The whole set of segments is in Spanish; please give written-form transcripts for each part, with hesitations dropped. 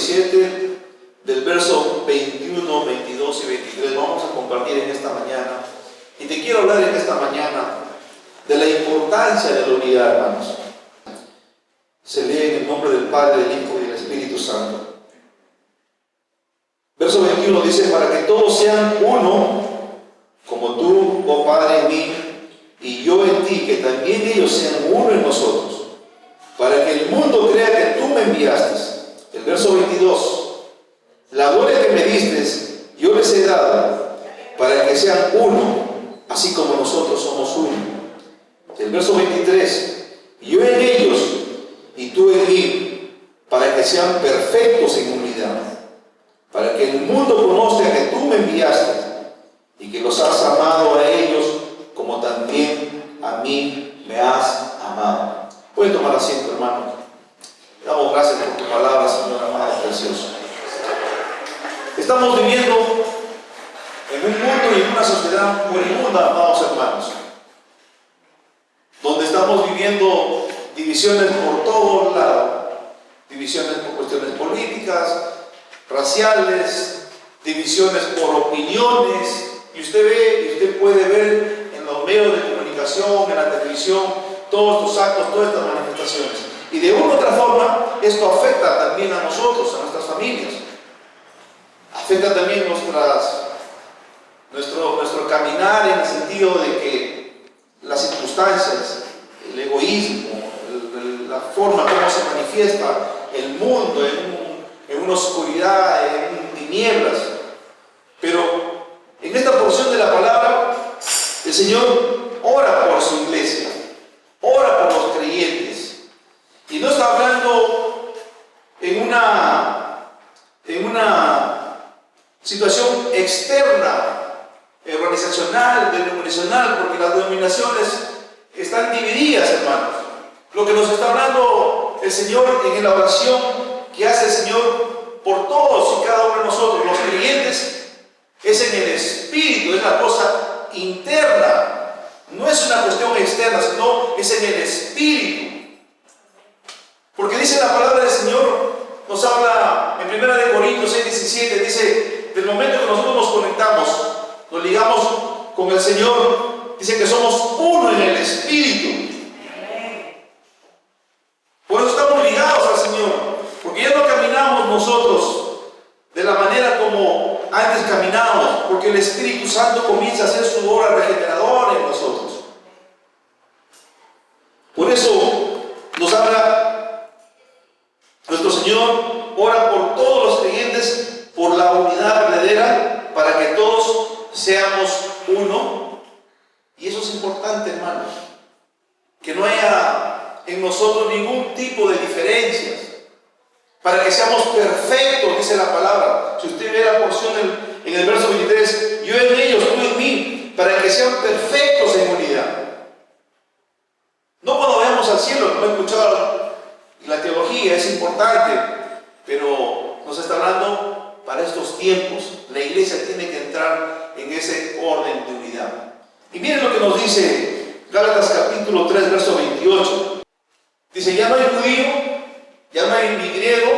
17, del verso 21, 22 y 23, vamos a compartir en esta mañana. Y te quiero hablar en esta mañana de la importancia de la unidad, hermanos. Se lee en el nombre del Padre, del Hijo y del Espíritu Santo. Verso 21 dice: para que todos sean uno, como tú, oh Padre, en mí, y yo en ti, que también ellos sean uno en nosotros, para que el mundo crea que tú me enviaste. El verso 22: la gloria que me diste, yo les he dado, para que sean uno, así como nosotros somos uno. El verso 23: yo en ellos y tú en mí, para que sean perfectos en unidad, para que el mundo conozca que tú me enviaste y que los has amado a ellos como también a mí me has amado. Pueden tomar asiento, hermano. Damos gracias por tu palabra, Señor amado, precioso. Estamos viviendo en un mundo y en una sociedad moribunda, amados hermanos, donde estamos viviendo divisiones por todos lados, divisiones por cuestiones políticas, raciales, divisiones por opiniones, y usted ve, y usted puede ver en los medios de comunicación, en la televisión, todos estos actos, todas estas manifestaciones. Y de una u otra forma, esto afecta también a nosotros, a nuestras familias. Afecta también nuestro caminar, en el sentido de que las circunstancias, el egoísmo, la forma como se manifiesta el mundo en una oscuridad, en tinieblas. Pero en esta porción de la palabra, el Señor ora por su iglesia, ora por los creyentes, y no está hablando en una situación externa, organizacional, denominacional, porque las denominaciones están divididas, hermanos. Lo que nos está hablando el Señor en la oración que hace el Señor por todos y cada uno de nosotros, los creyentes, es en el espíritu, es la cosa interna, no es una cuestión externa, sino es en el espíritu. Porque dice la palabra del Señor, nos habla en 1 Corintios 6:17, dice, del momento que nosotros nos conectamos, nos ligamos con el Señor, dice que somos uno en el espíritu. Por eso estamos ligados al Señor, porque ya no caminamos nosotros de la manera como antes caminábamos, porque el Espíritu Santo comienza a hacer su obra regeneradora en nosotros. Por eso nos habla nuestro Señor, ora por todos los creyentes, por la unidad verdadera, para que todos seamos uno. Y eso es importante, hermanos, que no haya en nosotros ningún tipo de diferencias, para que seamos perfectos, dice la palabra. Si usted ve la porción en el verso 23, yo en ellos, tú en mí, para que sean perfectos en unidad. No cuando vayamos al cielo, como he escuchado, la teología es importante, pero nos está hablando para estos tiempos. La iglesia tiene que entrar en ese orden de unidad. Y miren lo que nos dice Gálatas capítulo 3, verso 28. Dice, ya no hay judío, ya no hay ni griego,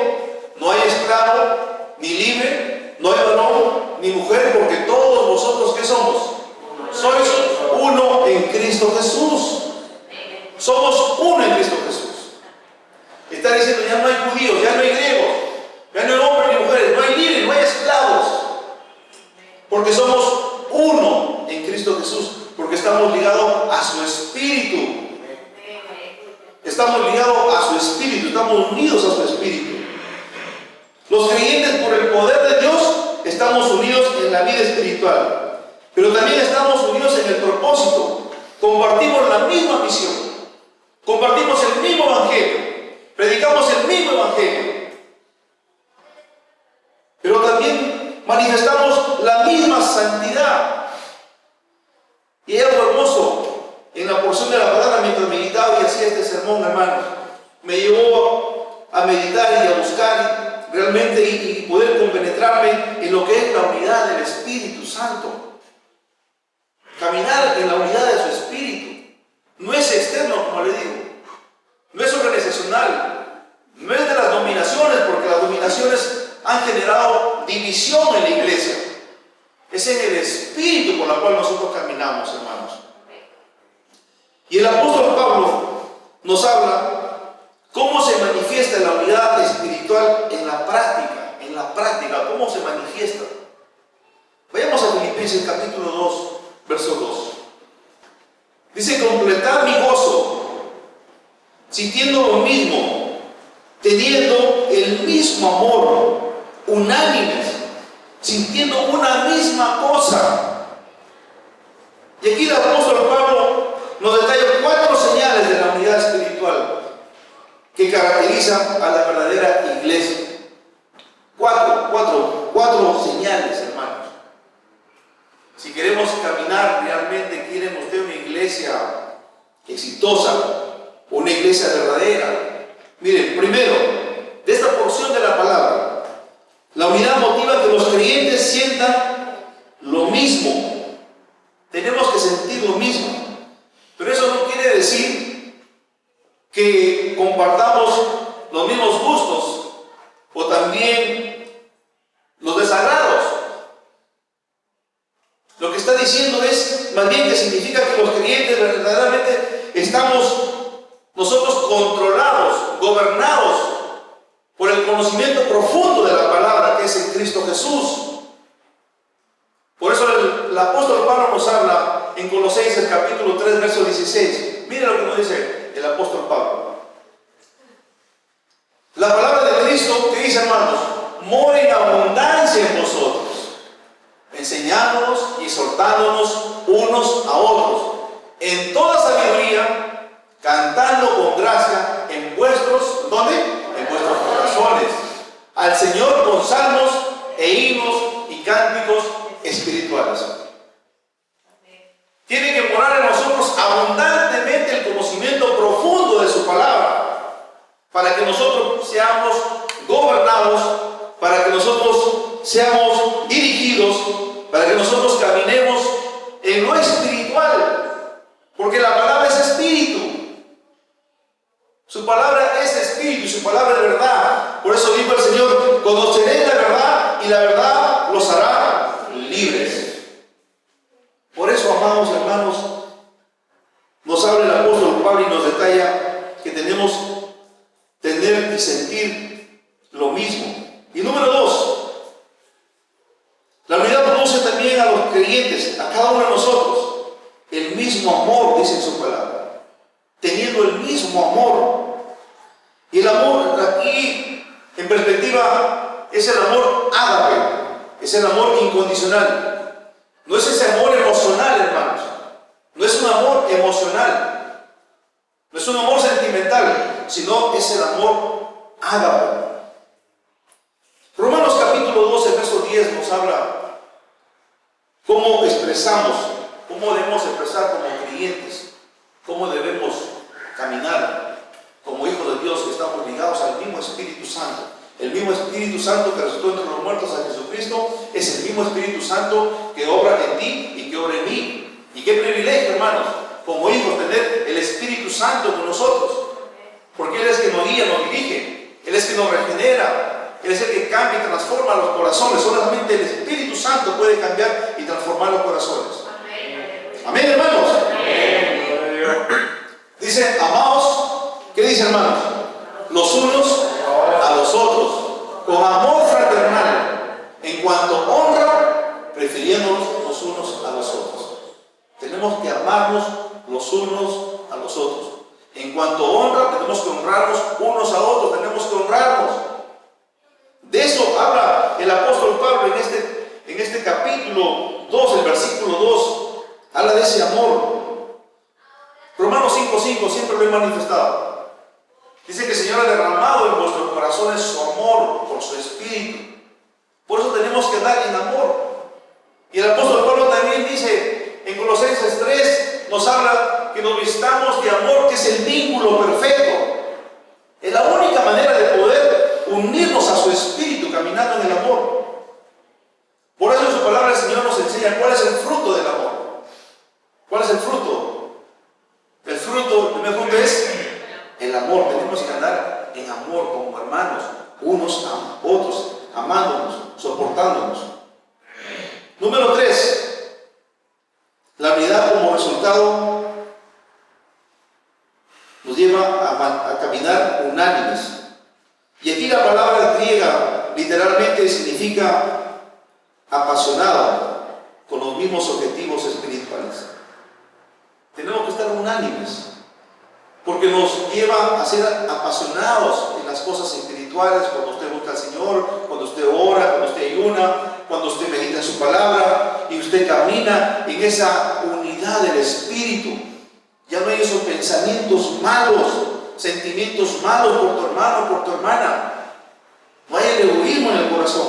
no hay esclavo, ni libre, no hay varón, ni mujer, porque todos vosotros, ¿qué somos? Sois uno en Cristo Jesús. Somos uno en Cristo Jesús. Está diciendo, ya no hay judíos, ya no hay griegos, ya no hay hombres ni mujeres, no hay libres, no hay esclavos, porque somos uno en Cristo Jesús, porque estamos ligados a su espíritu. Estamos ligados a su espíritu, estamos unidos a su espíritu. Los creyentes, por el poder de Dios, estamos unidos en la vida espiritual, pero también estamos unidos en el propósito. Compartimos la misma misión, compartimos el mismo evangelio, predicamos el mismo evangelio, pero también manifestamos la misma santidad. Y hay algo hermoso en la porción de la palabra mientras meditaba y hacía este sermón, hermanos. Me llevó a meditar y a buscar realmente y poder compenetrarme en lo que es la unidad del Espíritu Santo. Caminar en la unidad de su Espíritu. No es externo, como le digo. No es organizacional. No es de las dominaciones, porque las dominaciones han generado división en la iglesia. Es en el espíritu por el cual nosotros caminamos, hermanos. Y el apóstol Pablo nos habla cómo se manifiesta la unidad espiritual en la práctica, cómo se manifiesta. Vayamos a Filipenses capítulo 2, verso 2. Dice: completad mi gozo, sintiendo lo mismo, teniendo el mismo amor, unánimes, sintiendo una misma cosa. Y aquí el apóstol Pablo nos detalla 4 señales de la unidad espiritual que caracterizan a la verdadera iglesia. Cuatro señales, hermanos. Si queremos caminar realmente, quieren usted una iglesia exitosa, una iglesia verdadera. Miren, primero, de esta porción de la palabra, la unidad motiva que los creyentes sientan lo mismo. Tenemos que sentir lo mismo. Pero eso no quiere decir que compartamos los mismos gustos o también los desagrados. Lo que está diciendo es más bien que significa que los creyentes verdaderamente estamos nosotros controlados, gobernados por el conocimiento profundo de la palabra que es en Cristo Jesús. Por eso el apóstol Pablo nos habla en Colosenses capítulo 3, verso 16. Miren lo que nos dice el apóstol Pablo. La palabra de Cristo, que dice, hermanos, mora en abundancia en vosotros, enseñándonos y exhortándonos unos a otros, en toda sabiduría, cantando con gracia en vuestros, ¿dónde? En vuestros corazones, al Señor con salmos e himnos y cánticos espirituales. Tiene que morar en nosotros abundantemente el conocimiento profundo de su palabra, para que nosotros seamos gobernados, para que nosotros seamos dirigidos, para que nosotros caminemos en lo espiritual, porque la palabra es espíritu. Su palabra es espíritu, su palabra es verdad. Por eso dijo el Señor: conoceréis la verdad y la verdad los hará libres. Por eso, amados hermanos, nos habla el apóstol Pablo y nos detalla que tenemos que tener y sentir lo mismo. Y número 2, la unidad produce también a los creyentes, a cada uno de nosotros, el mismo amor, dice en su palabra, teniendo el mismo amor. Y el amor aquí, en perspectiva, es el amor ágape, es el amor incondicional. No es ese amor emocional, hermanos. No es un amor emocional. No es un amor sentimental, sino es el amor ágape. Romanos capítulo 12, verso 10 nos habla cómo expresamos, cómo debemos expresar como creyentes, cómo debemos caminar como hijos de Dios, que estamos ligados al mismo Espíritu Santo. El mismo Espíritu Santo que resucitó entre los muertos a Jesucristo es el mismo Espíritu Santo que obra en ti y que obra en mí. Y qué privilegio, hermanos, como hijos, tener el Espíritu Santo con nosotros, porque Él es que nos guía, nos dirige, Él es que nos regenera, Él es el que cambia y transforma los corazones. Solamente el Espíritu Santo puede cambiar y transformar los corazones. Amén, hermanos. Amén. Dice, amaos, ¿qué dice, hermanos? Los unos a los otros, con amor fraternal, en cuanto honra, prefiriéndonos los unos a los otros. Tenemos que amarnos los unos a los otros. En cuanto honra, tenemos que honrarnos unos a otros, tenemos que honrarnos. De eso habla el apóstol Pablo en este capítulo 2, el versículo 2, habla de ese amor. Romanos 5:5, siempre lo he manifestado. Dice que el Señor ha derramado en vuestros corazones su amor por su Espíritu. Por eso tenemos que dar en amor. Y el apóstol Pablo también dice en Colosenses 3, nos habla que nos vistamos de amor, que es el vínculo perfecto. Es la única manera de poder unirnos a su Espíritu caminando en el amor. Por eso en su palabra el Señor nos enseña cuál es el fruto del amor. ¿Cuál es el fruto? El primer fruto es el amor. Tenemos que andar en amor como hermanos, unos a otros. amándonos, soportándonos. Número 3. La unidad como resultado nos lleva a caminar unánimes. Y aquí la palabra griega literalmente significa apasionado, con los mismos objetivos espirituales. Tenemos que estar unánimes, porque nos lleva a ser apasionados en las cosas espirituales. Cuando usted busca al Señor, cuando usted ora, cuando usted ayuna, cuando usted medita en su palabra y usted camina en esa unidad del Espíritu. Ya no hay esos pensamientos malos, sentimientos malos por tu hermano, por tu hermana. No hay el egoísmo en el corazón.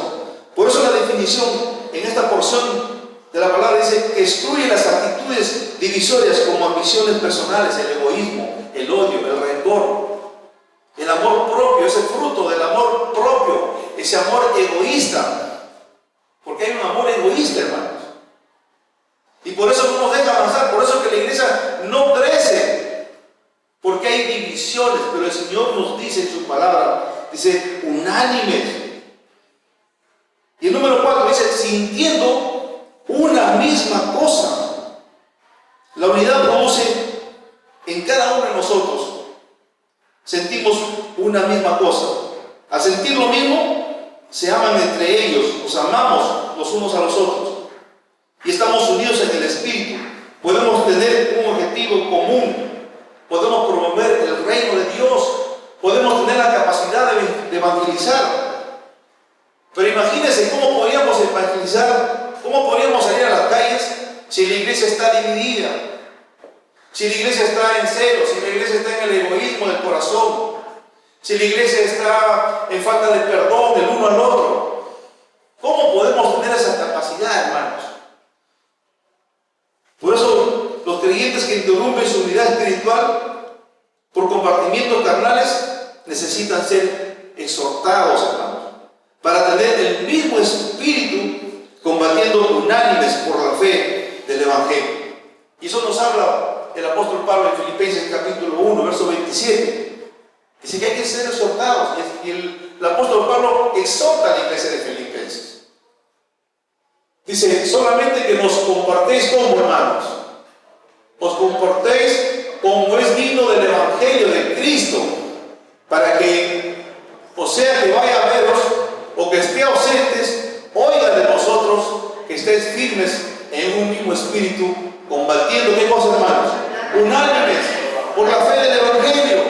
Por eso la definición en esta porción de la palabra dice que excluye las actitudes divisorias como ambiciones personales, el egoísmo, el odio, el rencor, el amor propio, ese fruto del amor propio, ese amor egoísta, porque hay un amor egoísta, hermanos, y por eso no nos deja avanzar. Por eso que la iglesia no crece, porque hay divisiones. Pero el Señor nos dice en su palabra, dice unánimes. Y el número 4 dice sintiendo una misma cosa. La unidad produce en cada uno de nosotros, sentimos una misma cosa. Al sentir lo mismo, se aman entre ellos, nos amamos los unos a los otros y estamos unidos en el Espíritu. Podemos tener un objetivo común, podemos promover el reino de Dios, podemos tener la capacidad de evangelizar. Pero imagínense cómo podríamos evangelizar, cómo podríamos salir a las calles si la iglesia está dividida, si la iglesia está en celos, si la iglesia está en el egoísmo del corazón, si la iglesia está en falta de perdón del uno al otro. ¿Cómo podemos tener esa capacidad, hermanos? Por eso los creyentes que interrumpen su unidad espiritual por compartimientos carnales necesitan ser exhortados, hermanos, para tener el mismo espíritu, combatiendo unánimes por la fe del Evangelio. Y eso nos habla el apóstol Pablo en Filipenses capítulo 1, verso 27. Dice que hay que ser exhortados. Y el apóstol Pablo exhorta a la iglesia de Filipenses. Dice, solamente que nos compartéis como hermanos, os comportéis como es digno del Evangelio de Cristo, para que, o sea que vaya a veros o que esté ausentes, oiga de vosotros que estéis firmes en un mismo espíritu, combatiendo, ¿qué cosa, hermanos? Unánimes por la fe del Evangelio.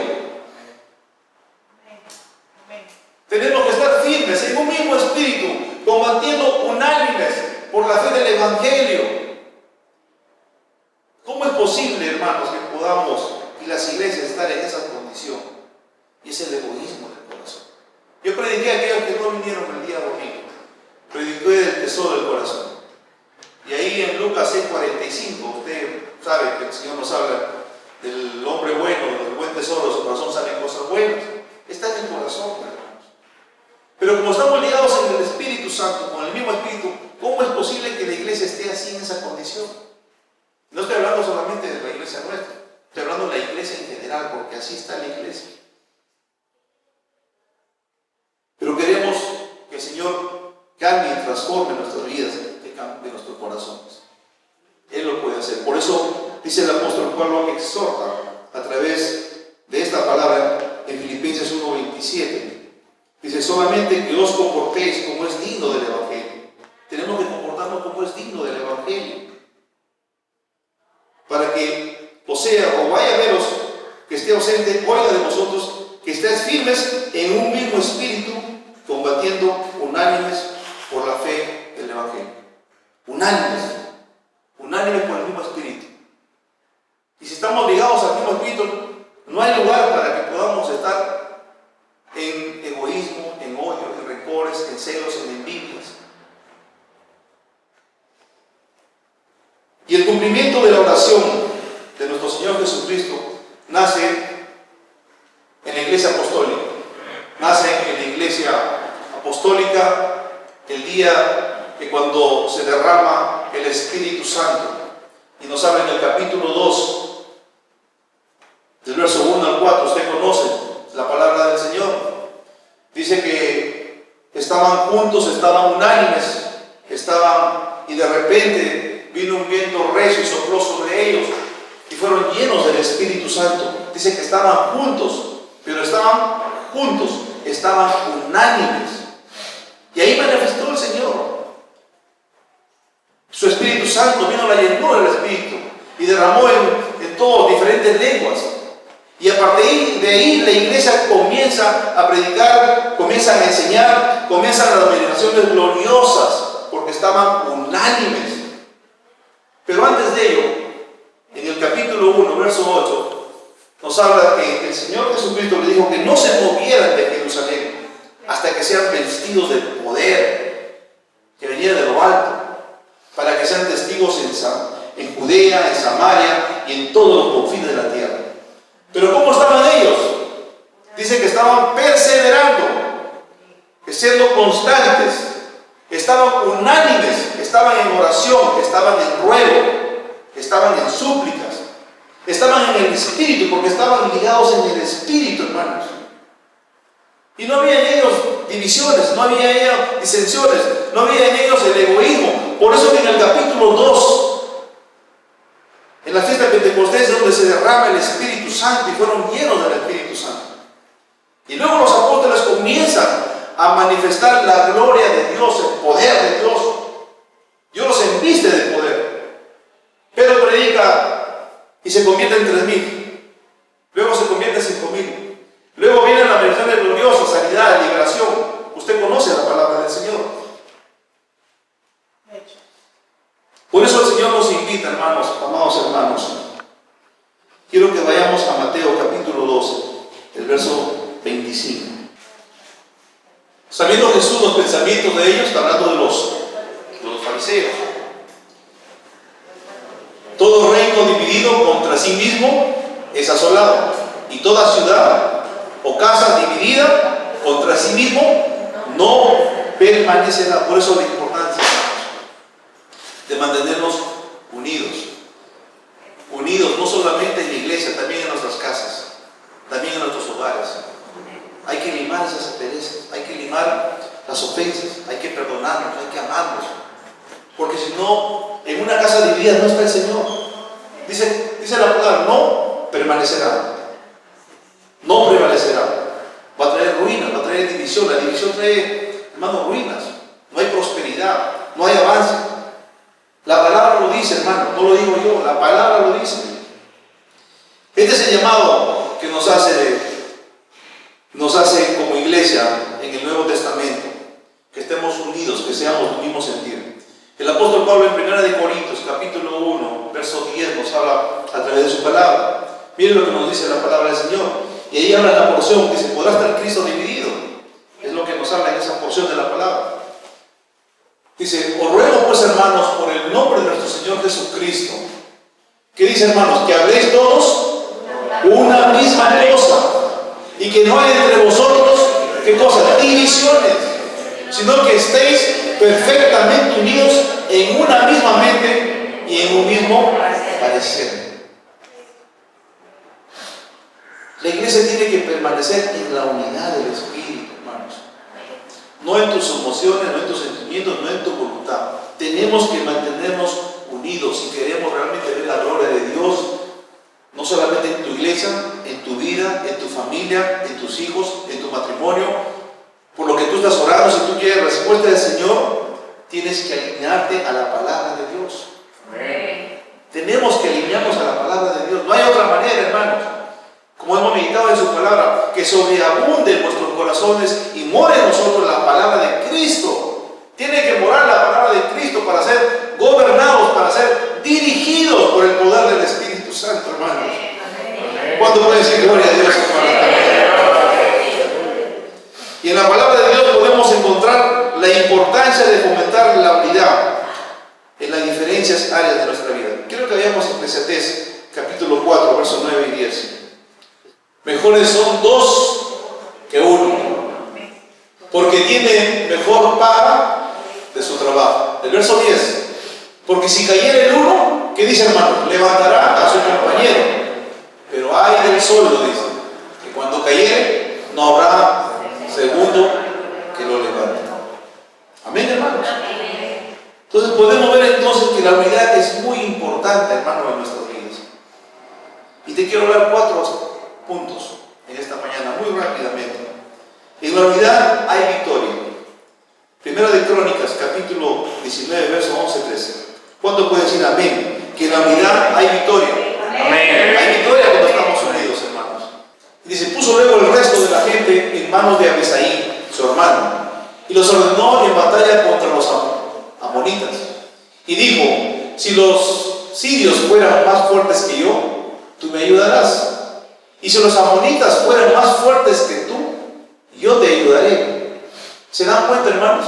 Tenemos que estar firmes en un mismo espíritu, combatiendo unánimes por la fe del Evangelio. ¿Cómo es posible, hermanos, que podamos y las iglesias estar en esa condición? Y es el egoísmo del corazón. Yo prediqué a aquellos que no vinieron el día domingo. Prediqué del tesoro del corazón. Y ahí en Lucas 6:45, usted sabe que el Señor nos habla del hombre bueno, del buen tesoro, de su corazón salen cosas buenas. Está en el corazón, hermanos. Pero como estamos ligados en el Espíritu Santo, con el mismo Espíritu, ¿cómo es posible que la iglesia esté así en esa condición? No estoy hablando solamente de la iglesia nuestra, estoy hablando de la iglesia en general, porque así está la iglesia. Pero queremos que el Señor cambie y transforme nuestras vidas, que cambie nuestros corazones. Él lo puede hacer. Por eso dice el apóstol Pablo que exhorta a través de esta palabra en Filipenses 1:27. Dice, solamente que os comportéis como es digno del Evangelio. Tenemos que comportarnos como es digno del Evangelio. Para que, o sea, o vaya a veros que esté ausente, oiga de vosotros que estéis firmes en un mismo espíritu, combatiendo unánimes por la fe del Evangelio. Unánimes por el mismo espíritu. Y si estamos ligados al mismo espíritu, no hay lugar para que podamos estar en egoísmo, en odio, en rencores, en celos, en envidias. Y el cumplimiento de la oración de nuestro Señor Jesucristo nace en la iglesia apostólica. Nace en la iglesia apostólica el día que cuando se derrama el Espíritu Santo. Y nos habla en el capítulo 2, del verso 1 al 4, usted conoce la palabra del Señor. Dice que estaban juntos, estaban unánimes, y de repente vino un viento recio y sopló sobre ellos y fueron llenos del Espíritu Santo. Dice que estaban juntos, pero estaban juntos, estaban unánimes. Y ahí manifestó el Señor. Su Espíritu Santo vino, la llenó del Espíritu y derramó en todas diferentes lenguas. Y a partir de ahí la iglesia comienza a predicar, comienza a enseñar, comienzan las manifestaciones gloriosas, porque estaban unánimes. Pero antes de ello, en el capítulo 1, verso 8, nos habla que el Señor Jesucristo le dijo que no se movieran de Jerusalén hasta que sean vestidos del poder que venía de lo alto, para que sean testigos en Judea, en Samaria y en todos los confines de la tierra. Pero ¿cómo estaban ellos? Dice que estaban perseverando, siendo constantes, estaban unánimes, estaban en oración, estaban en ruego, estaban en súplicas, estaban en el Espíritu, porque estaban ligados en el Espíritu, hermanos. Y no había en ellos divisiones, no había en ellos disensiones, no había en ellos el egoísmo. Por eso que en el capítulo 2, en la fiesta de Pentecostés, es donde se derrama el Espíritu Santo y fueron llenos del Espíritu Santo. Y luego los apóstoles comienzan a manifestar la gloria de Dios, el poder de Dios. Dios los embiste de poder. Pedro predica y se convierte en 3,000. Luego se convierte en 5,000. Luego vienen las manifestaciones gloriosas, sanidad, liberación. Usted conoce la palabra del Señor. Por eso el Señor nos invita, hermanos, amados hermanos. Quiero que vayamos a Mateo capítulo 12, el verso 25. Sabiendo Jesús los pensamientos de ellos, está hablando de los fariseos. Todo reino dividido contra sí mismo es asolado, y toda ciudad o casa dividida contra sí mismo no permanecerá. Por eso la importancia de mantenernos unidos. Unidos no solamente en la iglesia, también en nuestras casas, también en nuestros hogares. Hay que limar esas asperezas, hay que limar las ofensas, hay que perdonarnos, hay que amarnos. Porque si no, en una casa dividida no está el Señor. Dice la palabra, no permanecerá. No prevalecerá. Va a traer ruinas, va a traer división. La división trae, hermano, ruinas. No hay prosperidad, no hay avance. La palabra lo dice, hermano, no lo digo yo, la palabra lo dice. Este es el llamado que nos hace como iglesia en el Nuevo Testamento, que estemos unidos, que seamos del mismo sentir. El apóstol Pablo en 1 Corintios, capítulo 1, verso 10, nos habla a través de su palabra. Miren lo que nos dice la palabra del Señor. Y ahí habla la porción, dice, ¿podrá estar Cristo dividido? Es lo que nos habla en esa porción de la palabra. Dice, os ruego pues, hermanos, por el nombre de nuestro Señor Jesucristo. ¿Qué dice, hermanos? Que habléis todos una misma cosa. Y que no hay entre vosotros, ¿qué cosa? Divisiones. Sino que estéis perfectamente unidos en una misma mente y en un mismo parecer. La iglesia tiene que permanecer en la unidad del Espíritu, hermanos. No en tus emociones, no en tus sentimientos, no en tu voluntad. Tenemos que mantenernos unidos si queremos realmente ver la gloria de Dios, no solamente en tu iglesia, en tu vida, en tu familia, en tus hijos, en tu matrimonio. Por lo que tú estás orando, si tú quieres respuesta del Señor, tienes que alinearte a la palabra de Dios. Amén. Tenemos que alinearnos a la palabra de Dios. No hay otra manera, hermanos. Como hemos meditado en su palabra, que sobreabunde en nuestros corazones y more en nosotros la palabra de Cristo. Tiene que morar la palabra de Cristo para ser gobernados, para ser dirigidos por el poder del Espíritu Santo, hermanos. ¿Cuándo puede decir gloria a Dios, hermanos? Y en la palabra de Dios podemos encontrar la importancia de fomentar la unidad en las diferentes áreas de nuestra vida. Quiero que veamos Eclesiastés, capítulo 4, versos 9 y 10. Mejores son dos que uno, porque tiene mejor paga de su trabajo. El verso 10. Porque si cayera el uno, ¿qué dice, hermano? Levantará a su compañero. Pero hay del sol, lo dice, que cuando cayere no habrá segundo que lo levante. podemos ver entonces que la unidad es muy importante, hermano, en nuestras vidas. Y te quiero dar 4 puntos en esta mañana, muy rápidamente. En la unidad hay victoria. Primero de Crónicas, capítulo 19, verso 11-13. ¿Cuánto puede decir amén? Que en la unidad hay victoria. Amén. Hay victoria cuando estamos unidos, hermanos. Y dice, puso luego el resto de la gente en manos de Abisaí, su hermano, y los ordenó en batalla contra los amonitas. Y dijo, si los sirios fueran más fuertes que yo, tú me ayudarás. Y si los amonitas fueran más fuertes que tú, yo te ayudaré. ¿Se dan cuenta, hermanos?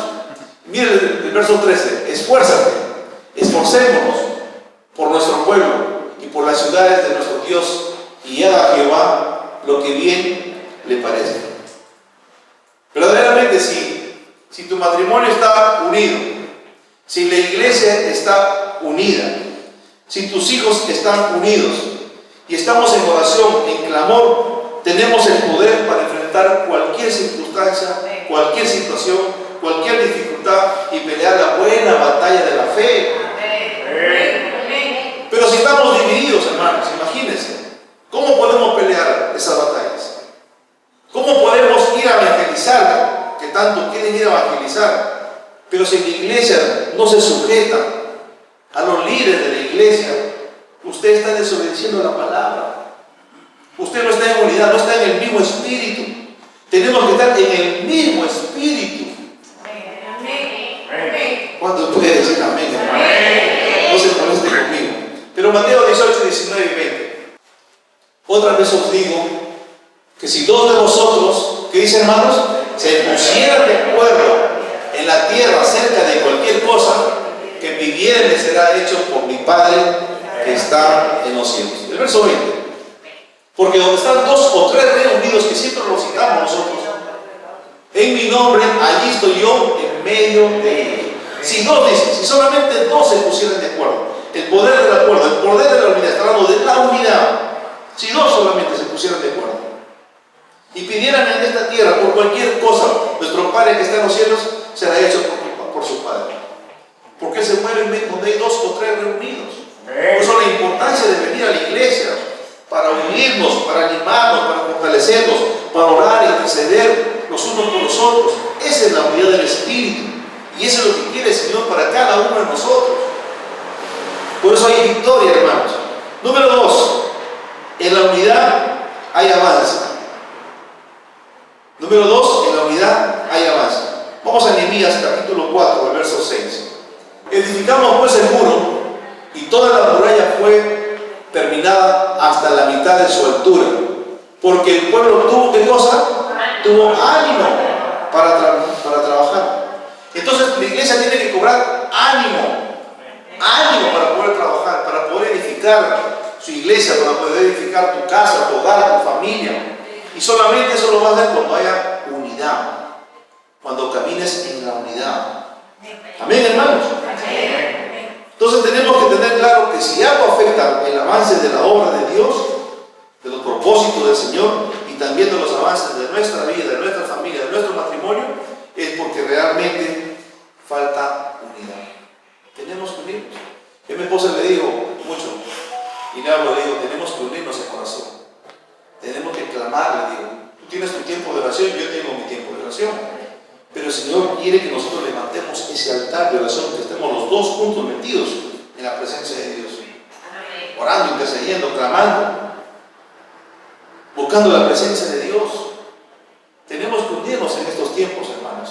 Miren el verso 13. Esfuérzate, esforcémonos por nuestro pueblo y por las ciudades de nuestro Dios, y haga Jehová lo que bien le parezca. Verdaderamente, si tu matrimonio está unido, si la iglesia está unida, si tus hijos están unidos y estamos en oración, en clamor, tenemos el poder para enfrentar cualquier circunstancia, cualquier situación, cualquier dificultad y pelear la buena batalla de la fe. Pero si estamos divididos, hermanos, imagínense, ¿cómo podemos pelear esas batallas? ¿Cómo podemos ir a evangelizar, que tanto quieren ir a evangelizar? Pero si la iglesia no se sujeta a los líderes de la iglesia, usted está desobedeciendo la palabra. Usted no está en unidad, no está en el mismo espíritu. Tenemos que estar en el mismo espíritu. ¿Cuántos puede decir amén, hermano? No se moleste conmigo. Pero Mateo 18, 19 y 20. Otra vez os digo que si 2 de vosotros, ¿qué dicen, hermanos? Se pusieran de acuerdo en la tierra acerca de cualquier cosa que pidieren, le será hecho por mi Padre que está en los cielos. El verso 20. Porque donde están 2 o 3 reunidos, que siempre lo citamos nosotros, en mi nombre, allí estoy yo en medio de ellos. Si 2 dicen, si solamente 2 se pusieran de acuerdo, el poder del acuerdo, el poder de la unidad, está hablando de la unidad. Si 2 solamente se pusieran de acuerdo y pidieran en esta tierra por cualquier cosa, nuestro Padre que está en los cielos será hecho por su Padre. Porque Él se mueve donde hay 2 o 3 reunidos. Por eso la importancia de venir a la iglesia, para unirnos, para animarnos, para fortalecernos, para orar y interceder los unos por los otros. Esa es la unidad del Espíritu. Y eso es lo que quiere el Señor para cada uno de nosotros. Por eso hay victoria, hermanos. Número 2. En la unidad hay avance. Número 2. En la unidad hay avance. Vamos a Nehemías capítulo 4, el verso 6. Edificamos pues el muro, y toda la muralla fue terminada hasta la mitad de su altura, porque el pueblo tuvo, ¿qué cosa? Tuvo ánimo para trabajar. Entonces la iglesia tiene que cobrar ánimo para poder trabajar, para poder edificar su iglesia, para poder edificar tu casa, tu hogar, tu familia. Y solamente eso lo vas a hacer cuando haya unidad, cuando camines en la unidad. Amén, hermanos. Entonces tenemos que tener claro que si algo afecta el avance de la obra de Dios, de los propósitos del Señor y también de los avances de nuestra vida, de nuestra familia, de nuestro matrimonio, es porque realmente falta unidad. Tenemos que unirnos. Yo a mi esposa le digo mucho, y le digo, tenemos que unirnos en corazón. Tenemos que clamar, le digo, tú tienes tu tiempo de oración, yo tengo mi tiempo de oración. Pero el Señor quiere que nosotros levantemos ese altar de oración, que estemos los 2 juntos metidos en la presencia de Dios. Orando, intercediendo, clamando, buscando la presencia de Dios. Tenemos que unirnos en estos tiempos, hermanos.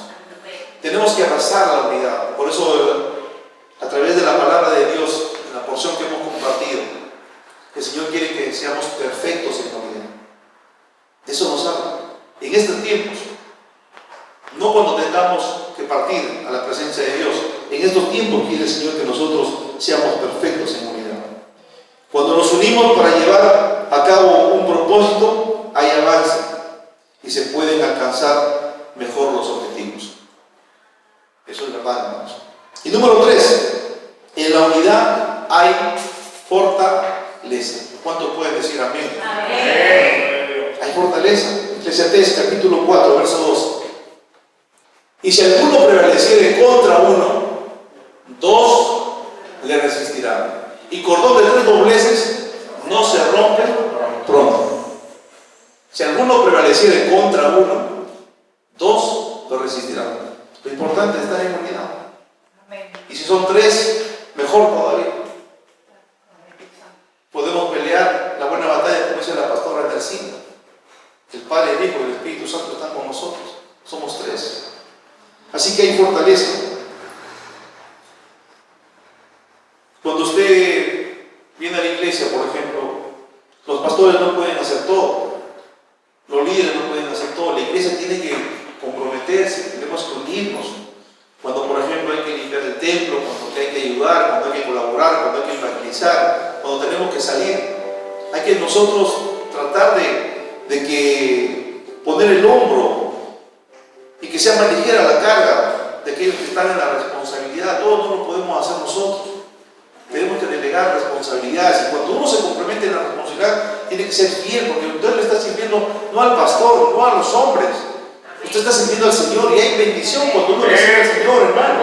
Tenemos que abrazar la unidad. Por eso, a través de la palabra de Dios, en la porción que hemos compartido, el Señor quiere que seamos perfectos en la unidad. De eso nos habla. En estos tiempos, no cuando tengamos que partir a la presencia de Dios, en estos tiempos quiere el Señor que nosotros seamos perfectos en unidad. Cuando nos unimos para llevar a cabo un propósito, hay avance y se pueden alcanzar mejor los objetivos. Eso es verdad, hermanos. Y número 3, en la unidad hay fortaleza. ¿Cuántos pueden decir amén? Amén. Hay fortaleza. Eclesiastés capítulo 4, verso 2. Y si alguno prevaleciere contra uno, 2 le resistirán. Y cordón de 3 dobleces no se rompe pronto. Si alguno prevaleciere contra uno, 2 lo resistirán. Lo importante es estar en unidad. Y si son 3, mejor todavía. Podemos pelear la buena batalla, como dice la pastora Nercina. El Padre, el Hijo y el Espíritu Santo están con nosotros. Somos 3. Así que hay fortaleza. Cuando usted viene a la iglesia, por ejemplo, los pastores no pueden hacer todo. Los líderes no pueden hacer todo. La iglesia tiene que comprometerse, tenemos que unirnos. Cuando, por ejemplo, hay que limpiar el templo, cuando hay que ayudar, cuando hay que colaborar, cuando hay que evangelizar, cuando tenemos que salir, hay que nosotros tratar de que poner el hombro y que sea más ligera la carga de aquellos que están en la responsabilidad. Todo no lo podemos hacer nosotros. Tenemos que delegar responsabilidades, y cuando uno se compromete en la responsabilidad, tiene que ser fiel, porque usted le está sirviendo no al pastor, no a los hombres, usted está sirviendo al Señor, y hay bendición cuando uno le sirve al Señor, hermano.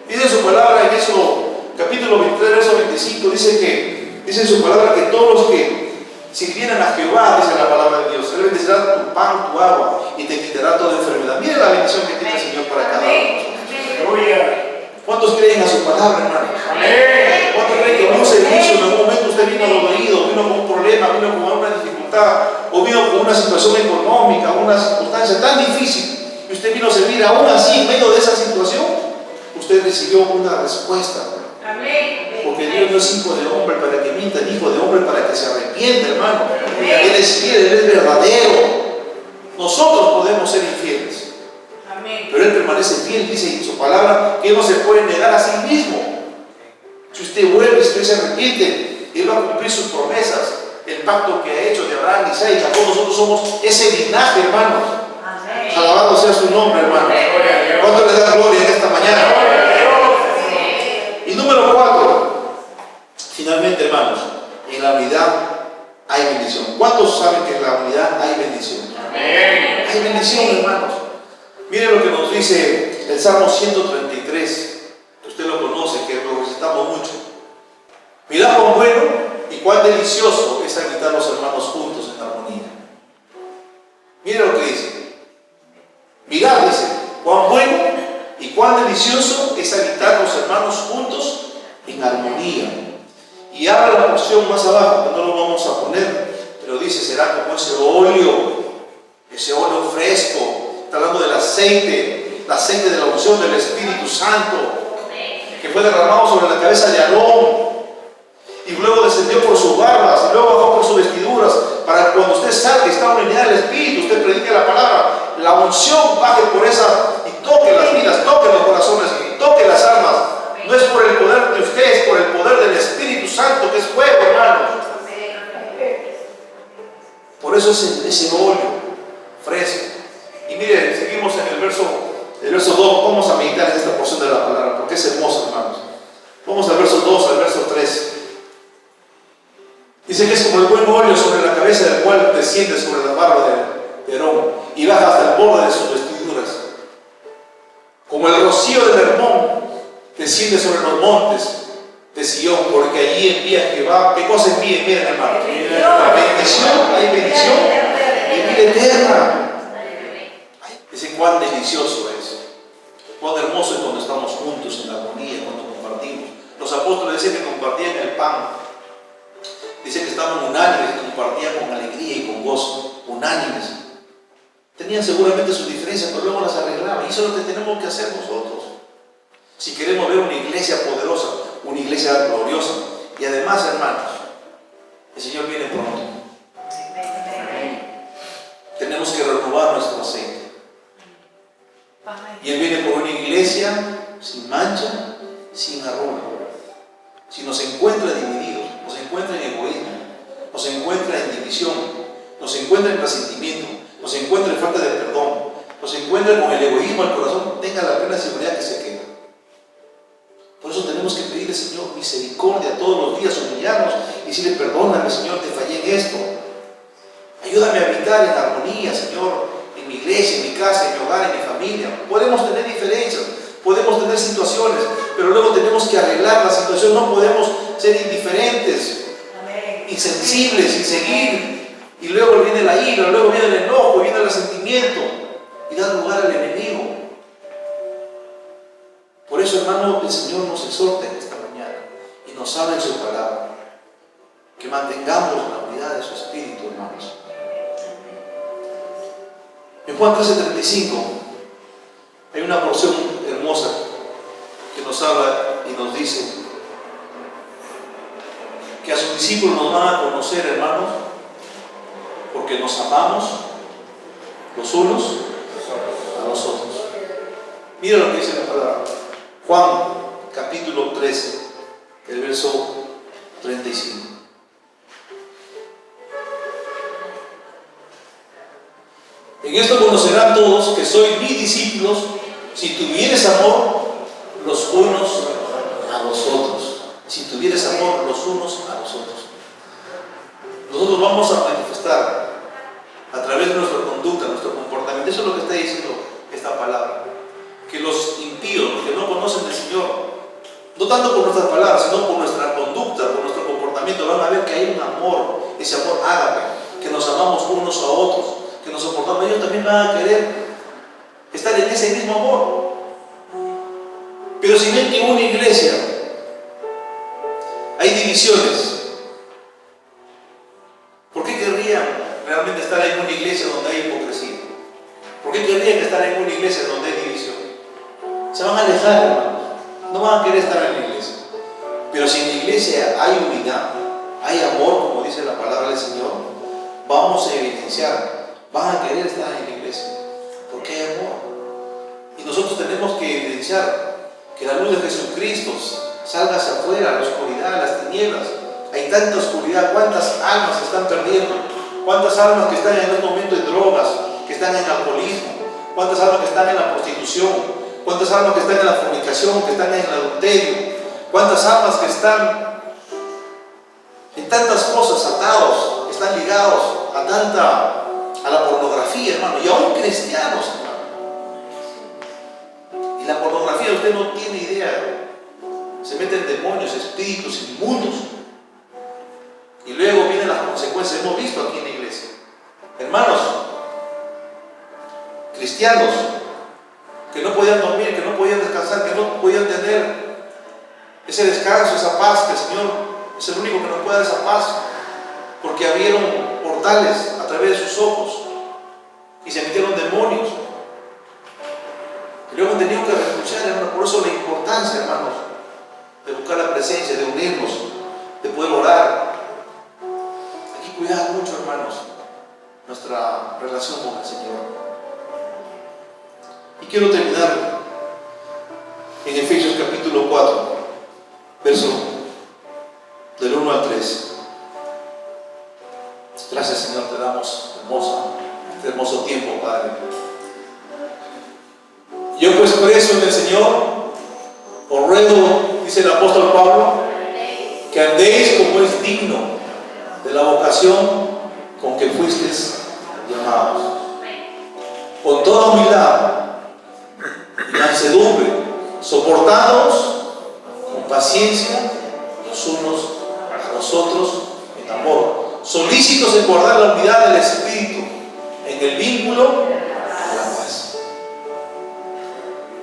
Dice su palabra en Éxodo capítulo 23, verso 25, dice en su palabra que todos los que sirvieran a Jehová, dice la palabra de Dios, Él bendecirá tu pan, tu agua, y te quitará toda enfermedad. Mire la bendición que tiene el Señor para cada uno de nosotros. ¿Cuántos creen a su palabra, hermano? ¿Cuántos creen que en un servicio, en algún momento usted vino dolorido, vino con un problema, vino con una dificultad, o vino con una situación económica, una circunstancia tan difícil, y usted vino a servir aún así en medio de esa situación? Usted recibió una respuesta. Porque Dios no es hijo de hombre para que mienta, ni hijo de hombre para que se arrepienta, hermano. Él es fiel, Él es verdadero. Nosotros podemos ser infieles, pero Él permanece fiel, dice en su palabra, que Él no se puede negar a sí mismo. Si usted vuelve, si usted se arrepiente, Él va a cumplir sus promesas, el pacto que ha hecho de Abraham, Isaac y Jacob. Nosotros somos ese linaje, hermanos. Alabado sea su nombre, hermano. ¿Cuánto le da gloria en esta mañana? Y número 4, finalmente, hermanos, en la unidad hay bendición. ¿Cuántos saben que en la unidad hay bendición? Hay bendición, hermanos. Miren lo que nos dice el Salmo 133, que usted lo conoce, que lo recitamos mucho. Mirad cuán bueno y cuán delicioso es habitar los hermanos juntos en armonía. Miren lo que dice. Mirad, dice, cuán bueno y cuán delicioso es habitar los hermanos juntos en armonía. Y habla la porción más abajo, que no lo vamos a poner, pero dice, será como ese óleo fresco. Está hablando del aceite, el aceite de la unción del Espíritu Santo, que fue derramado sobre la cabeza de Aarón, y luego descendió por sus barbas, y luego bajó por sus vestiduras, para que cuando usted salga y está en unidad del Espíritu, usted predique la palabra, la unción baje por esa y toque las vidas, toque los corazones, toque las almas. No es por el poder de usted, es por el poder del Espíritu Santo, que es fuego, hermanos. Por eso es ese óleo fresco. Y miren, seguimos en el verso 2, vamos a meditar en esta porción de la palabra, porque es hermoso, hermanos. Vamos al verso 2, al verso 3. Dice que es como el buen óleo sobre la cabeza, del cual desciende sobre la barba de Aarón y baja hasta el borde de sus vestiduras. Como el rocío del Hermón desciende sobre los montes de Sion, porque allí envía Jehová. ¿Qué cosa envía? Miren, hermanos, la bendición, hay bendición y vida eterna. Dice cuán delicioso es, cuán hermoso es cuando estamos juntos en la armonía, cuando compartimos. Los apóstoles dicen que compartían el pan. Dice que estaban unánimes, que compartían con alegría y con gozo, unánimes. Tenían seguramente sus diferencias, pero luego las arreglaban. Y eso es lo que tenemos que hacer nosotros. Si queremos ver una iglesia poderosa, una iglesia gloriosa. Y además, hermanos, el Señor viene pronto. Tenemos que renovar nuestro aceite. Y Él viene por una iglesia sin mancha, sin arruga. Si nos encuentra divididos, nos encuentra en egoísmo, nos encuentra en división, nos encuentra en resentimiento, nos encuentra en falta de perdón, nos encuentra con el egoísmo al corazón, tenga la plena seguridad que se queda. Por eso tenemos que pedirle, Señor, misericordia todos los días, humillarnos y decirle, perdóname, Señor, te fallé en esto. Ayúdame a habitar en armonía, Señor, en mi iglesia, en mi casa, en mi hogar, en mi familia. Podemos tener diferencias, Podemos tener situaciones, pero luego tenemos que arreglar la situación. No podemos ser indiferentes, insensibles y seguir. Y luego viene la ira, luego viene el enojo, viene el resentimiento y da lugar al enemigo. Por eso, hermano, el Señor nos exhorta en esta mañana y nos habla en su palabra, que mantengamos la unidad de su espíritu, hermanos. En Juan 13:35 hay una porción hermosa que nos habla y nos dice que a sus discípulos nos van a conocer, hermanos, porque nos amamos los unos a los otros. Mira lo que dice la palabra. Juan capítulo 13, el verso 35. En esto conocerán todos que sois mis discípulos, si tuvieres amor los unos a los otros. Si tuvieres amor los unos a los otros. Nosotros vamos a manifestar a través de nuestra conducta, nuestro comportamiento. Eso es lo que está diciendo esta palabra. Que los impíos, los que no conocen al Señor, no tanto por nuestras palabras, sino por nuestra conducta, por nuestro comportamiento, van a ver que hay un amor, ese amor ágape, que nos amamos unos a otros, que nos soportamos. Ellos también van a querer estar en ese mismo amor. Pero si ven que en una iglesia hay divisiones, ¿por qué querrían realmente estar en una iglesia donde hay hipocresía? ¿Por qué querrían estar en una iglesia donde hay división? Se van a alejar, hermanos. No van a querer estar en la iglesia. Pero si en la iglesia hay unidad, hay amor, como dice la palabra del Señor, vamos a evidenciar, van a querer estar en la iglesia, porque hay amor. Y nosotros tenemos que evidenciar que la luz de Jesucristo salga hacia afuera, la oscuridad, las tinieblas. Hay tanta oscuridad. ¿Cuántas almas se están perdiendo? ¿Cuántas almas que están en este momento en drogas, que están en alcoholismo? ¿Cuántas almas que están en la prostitución? ¿Cuántas almas que están en la fornicación, que están en el adulterio? ¿Cuántas almas que están en tantas cosas atados, que están ligados a la pornografía, hermano? Y aún cristianos, hermano. Y la pornografía, usted no tiene idea. Se meten demonios, espíritus inmundos. Y luego vienen las consecuencias. Hemos visto aquí en la iglesia. Hermanos, cristianos, que no podían dormir, que no podían descansar, que no podían tener ese descanso, esa paz, que el Señor es el único que nos puede dar esa paz, porque abrieron portales a través de sus ojos y se metieron demonios. Y luego han tenido que renunciar, hermanos. Por eso la importancia, hermanos, de buscar la presencia, de unirnos, de poder orar. Hay que cuidar mucho, hermanos, nuestra relación con el Señor. Y quiero terminar en Efesios capítulo 4, verso del 1 al 3. Gracias, Señor, te damos este hermoso tiempo, Padre. Yo pues preso en el Señor, os ruego, dice el apóstol Pablo, que andéis como es digno de la vocación con que fuisteis llamados, con toda humildad y mansedumbre, soportándoos con paciencia los unos a los otros en amor, solícitos en guardar la unidad del Espíritu en el vínculo de la paz.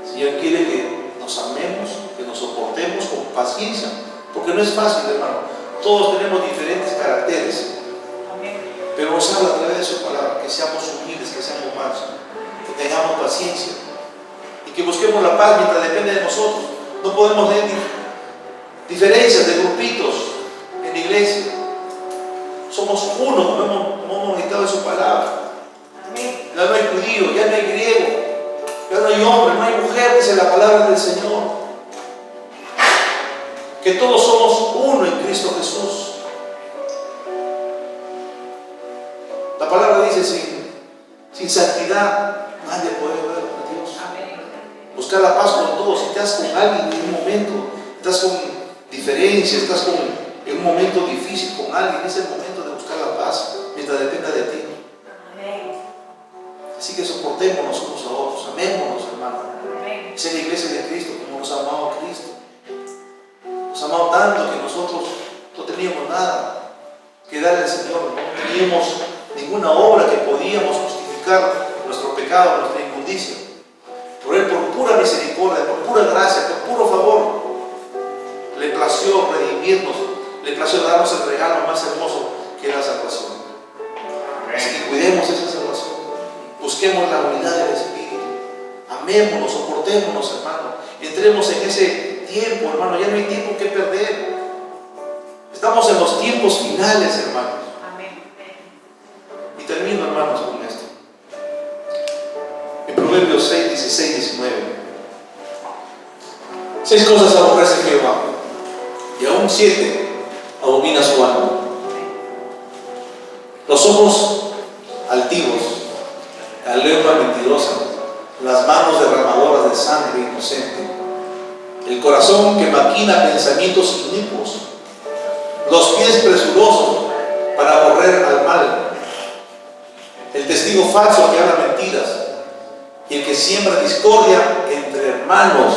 El Señor quiere que nos amemos, que nos soportemos con paciencia, porque no es fácil, hermano. Todos tenemos diferentes caracteres, pero nos habla a través de su palabra que seamos humildes, que seamos mansos, que tengamos paciencia y que busquemos la paz mientras depende de nosotros. No podemos tener diferencias de grupitos en la iglesia. Somos uno, como hemos meditado en su palabra. Ya no hay judío, ya no hay griego, ya no hay hombre, no hay mujer, dice la palabra del Señor. Que todos somos uno en Cristo Jesús. La palabra dice, sin santidad nadie puede ver a Dios. Buscar la paz con todos. Si estás con alguien en un momento, estás con diferencia, estás en un momento difícil con alguien, es el momento de buscar la paz mientras dependa de ti. Así que soportémonos unos a otros, amémonos, hermano. Esa es la iglesia de Cristo, como nos ha amado Cristo. Nos ha amado tanto que nosotros no teníamos nada que darle al Señor, no teníamos ninguna obra que podíamos justificar nuestro pecado, nuestra inmundicia. Por Él, por pura misericordia, por pura gracia, por puro favor, le plació redimirnos, le plació darnos el regalo más hermoso que es la salvación. Así que cuidemos esa salvación, busquemos la unidad del Espíritu, amémonos, soportémonos, hermano, entremos en ese tiempo, hermano, ya no hay tiempo que perder. Estamos en los tiempos finales, hermanos. Y termino, hermanos, con esto. En Proverbios 6, 16, 19. 6 cosas aborrece Jehová, y aún 7 abomina su alma: los ojos altivos, la lengua mentirosa, las manos derramadoras de sangre inocente, el corazón que maquina pensamientos inicuos, los pies presurosos para correr al mal, el testigo falso que habla mentiras, y el que siembra discordia entre hermanos.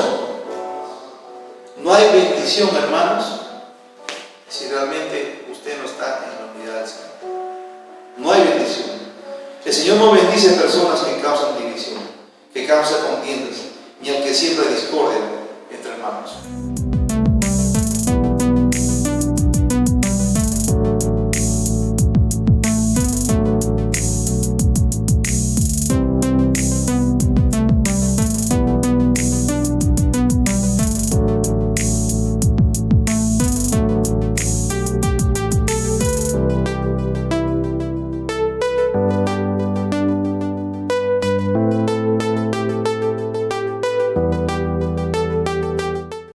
No hay bendición, hermanos, si realmente usted no está en la unidad del Señor. No hay bendición. El Señor no bendice a personas que causan división, que causan contiendas, ni al que siembra discordia entre hermanos.